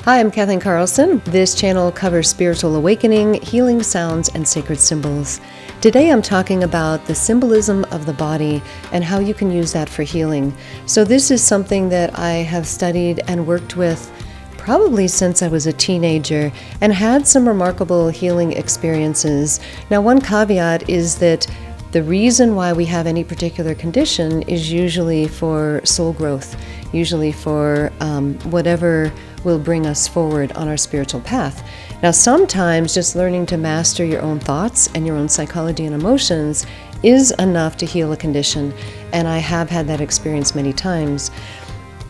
Hi, I'm Kathleen Karlsen. This channel covers spiritual awakening, healing sounds, and sacred symbols. Today I'm talking about the symbolism of the body and how you can use that for healing. So this is something that I have studied and worked with probably since I was a teenager and had some remarkable healing experiences. Now, one caveat is that the reason why we have any particular condition is usually for soul growth, usually for whatever will bring us forward on our spiritual path. Now, sometimes just learning to master your own thoughts and your own psychology and emotions is enough to heal a condition, and I have had that experience many times.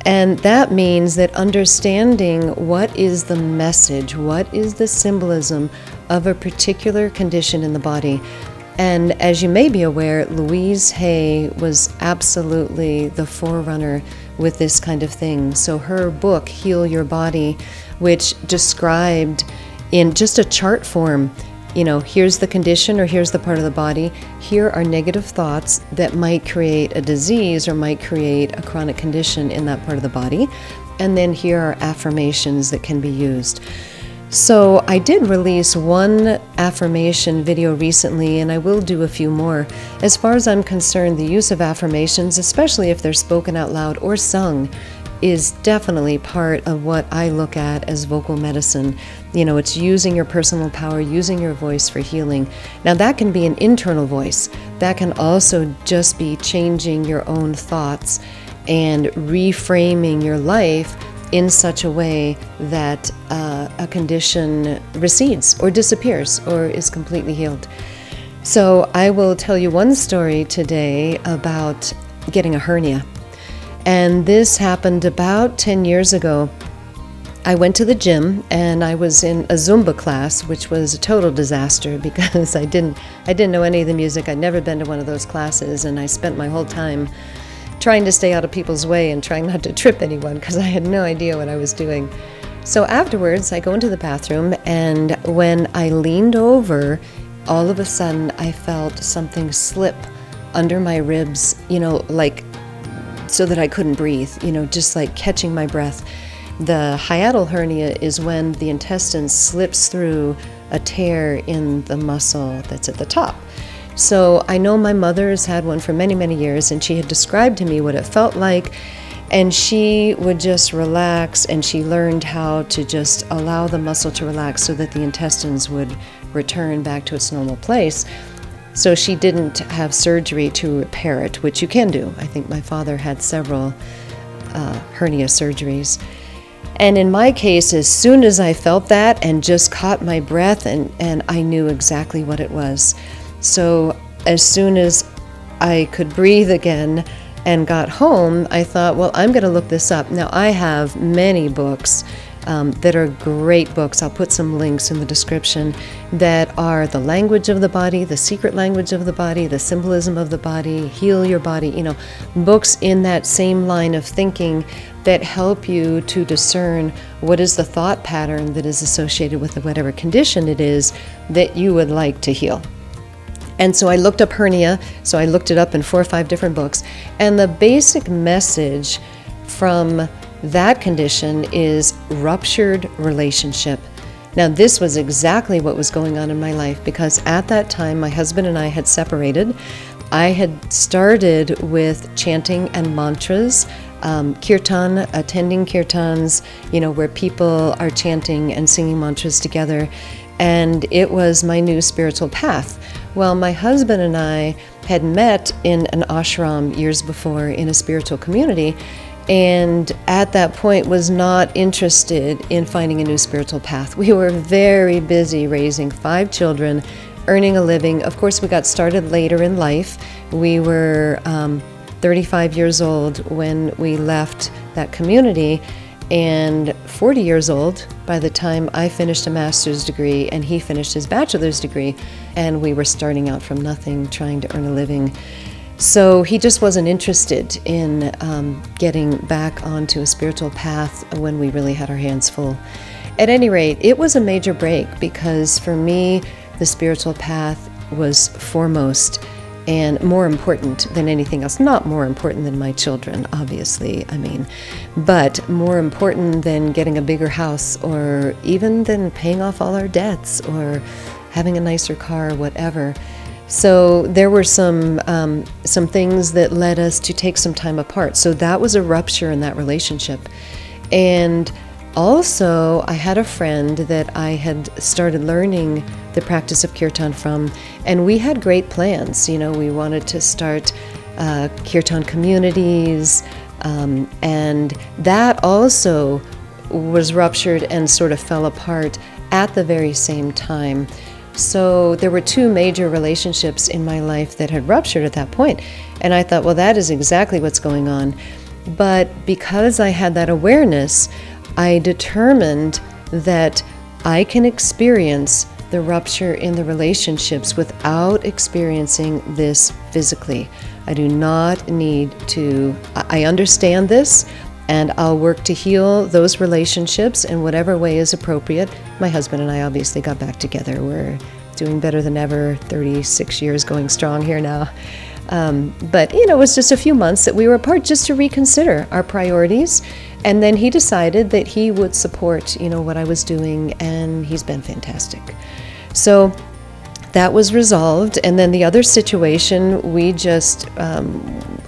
And that means that understanding what is the message, what is the symbolism of a particular condition in the body. And as you may be aware, Louise Hay was absolutely the forerunner with this kind of thing. So her book, Heal Your Body, which described in just a chart form, here's the condition or here's the part of the body, here are negative thoughts that might create a disease or might create a chronic condition in that part of the body. And then here are affirmations that can be used. So I did release one affirmation video recently, and I will do a few more. As far as I'm concerned, the use of affirmations, especially if they're spoken out loud or sung, is definitely part of what I look at as vocal medicine. It's using your personal power, using your voice for healing. Now, that can be an internal voice. That can also just be changing your own thoughts and reframing your life in such a way that a condition recedes or disappears or is completely healed. So I will tell you one story today about getting a hernia. And this happened about 10 years ago. I went to the gym and I was in a Zumba class, which was a total disaster because I didn't know any of the music. I'd never been to one of those classes, and I spent my whole time trying to stay out of people's way and trying not to trip anyone because I had no idea what I was doing. So afterwards, I go into the bathroom, and when I leaned over, all of a sudden I felt something slip under my ribs, like so that I couldn't breathe, just like catching my breath. The hiatal hernia is when the intestine slips through a tear in the muscle that's at the top. So I know my mother's had one for many, many years, and she had described to me what it felt like, and she would just relax, and she learned how to just allow the muscle to relax so that the intestines would return back to its normal place. So she didn't have surgery to repair it, which you can do. I think my father had several hernia surgeries. And in my case, as soon as I felt that and just caught my breath, and I knew exactly what it was. So as soon as I could breathe again and got home, I thought, well, I'm going to look this up. Now, I have many books that are great books. I'll put some links in the description that are the language of the body, the secret language of the body, the symbolism of the body, heal your body, books in that same line of thinking that help you to discern what is the thought pattern that is associated with whatever condition it is that you would like to heal. And so I looked up hernia, so I looked it up in 4 or 5 different books, and the basic message from that condition is ruptured relationship. Now, this was exactly what was going on in my life, because at that time my husband and I had separated. I had started with chanting and mantras, kirtan, attending kirtans, where people are chanting and singing mantras together, and it was my new spiritual path. Well, my husband and I had met in an ashram years before in a spiritual community, and at that point was not interested in finding a new spiritual path. We were very busy raising 5 children, earning a living. Of course, we got started later in life. We were 35 years old when we left that community, and 40 years old by the time I finished a master's degree and he finished his bachelor's degree, and we were starting out from nothing, trying to earn a living. So he just wasn't interested in getting back onto a spiritual path when we really had our hands full. At any rate, it was a major break because for me, the spiritual path was foremost. and more important than anything else. Not more important than my children, obviously, but more important than getting a bigger house, or even than paying off all our debts, or having a nicer car, or whatever. So there were some things that led us to take some time apart. So that was a rupture in that relationship. And also, I had a friend that I had started learning the practice of kirtan from, and we had great plans. We wanted to start kirtan communities, and that also was ruptured and sort of fell apart at the very same time. So there were two major relationships in my life that had ruptured at that point, and I thought, well, that is exactly what's going on. But because I had that awareness, I determined that I can experience the rupture in the relationships without experiencing this physically. I do not need to, I understand this, and I'll work to heal those relationships in whatever way is appropriate. My husband and I obviously got back together. We're doing better than ever, 36 years going strong here now. But it was just a few months that we were apart, just to reconsider our priorities. And then he decided that he would support, what I was doing, and he's been fantastic. So that was resolved. And then the other situation,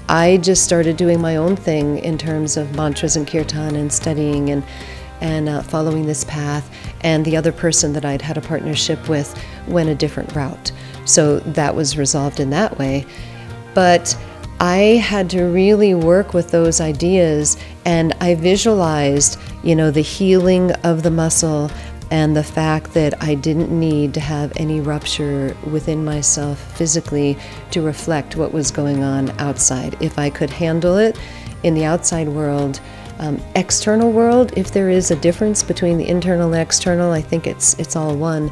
I just started doing my own thing in terms of mantras and kirtan and studying and following this path. And the other person that I'd had a partnership with went a different route. So that was resolved in that way. But I had to really work with those ideas, and I visualized, the healing of the muscle and the fact that I didn't need to have any rupture within myself physically to reflect what was going on outside. If I could handle it in the outside world, external world, if there is a difference between the internal and external, I think it's all one.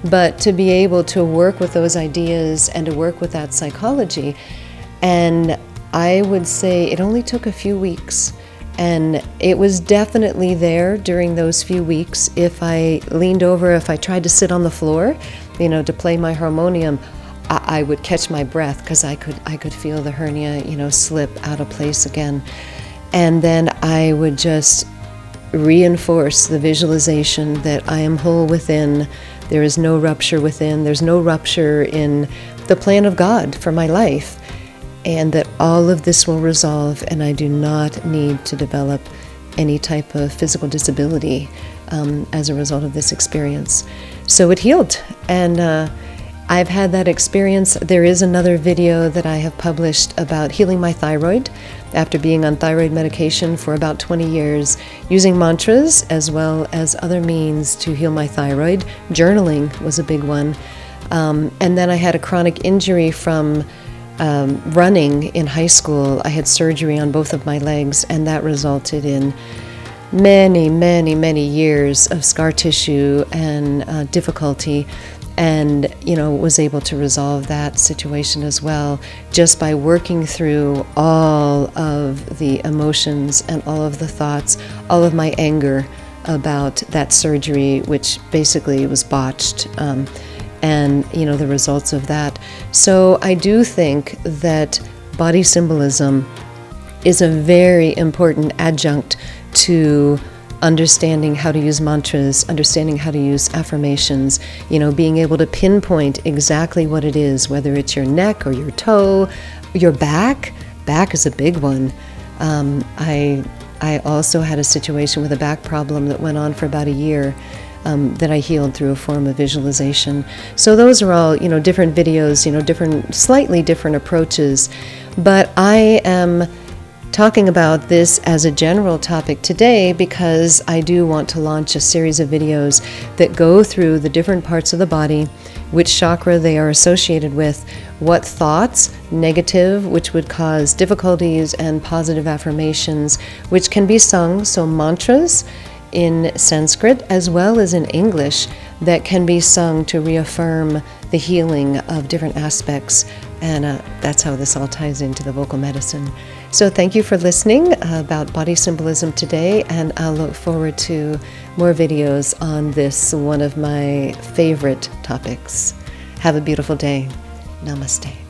But to be able to work with those ideas and to work with that psychology, and I would say it only took a few weeks. And it was definitely there during those few weeks. If I leaned over, if I tried to sit on the floor, to play my harmonium, I would catch my breath because I could feel the hernia, slip out of place again. And then I would just reinforce the visualization that I am whole within. There is no rupture within. There's no rupture in the plan of God for my life. And that all of this will resolve, and I do not need to develop any type of physical disability as a result of this experience. So it healed, and I've had that experience. There is another video that I have published about healing my thyroid after being on thyroid medication for about 20 years, using mantras as well as other means to heal my thyroid. Journaling was a big one. And then I had a chronic injury from running in high school. I had surgery on both of my legs, and that resulted in many, many, many years of scar tissue and difficulty, and was able to resolve that situation as well just by working through all of the emotions and all of the thoughts, all of my anger about that surgery, which basically was botched. And the results of that. So I do think that body symbolism is a very important adjunct to understanding how to use mantras, understanding how to use affirmations, being able to pinpoint exactly what it is, whether it's your neck or your toe, your back. Back is a big one. I also had a situation with a back problem that went on for about a year. That I healed through a form of visualization. So those are all, different videos, slightly different approaches. But I am talking about this as a general topic today because I do want to launch a series of videos that go through the different parts of the body, which chakra they are associated with, what thoughts, negative, which would cause difficulties, and positive affirmations, which can be sung, so mantras, in Sanskrit as well as in English, that can be sung to reaffirm the healing of different aspects. And that's how this all ties into the vocal medicine. So thank you for listening about body symbolism today, and I'll look forward to more videos on this, one of my favorite topics. Have a beautiful day. Namaste.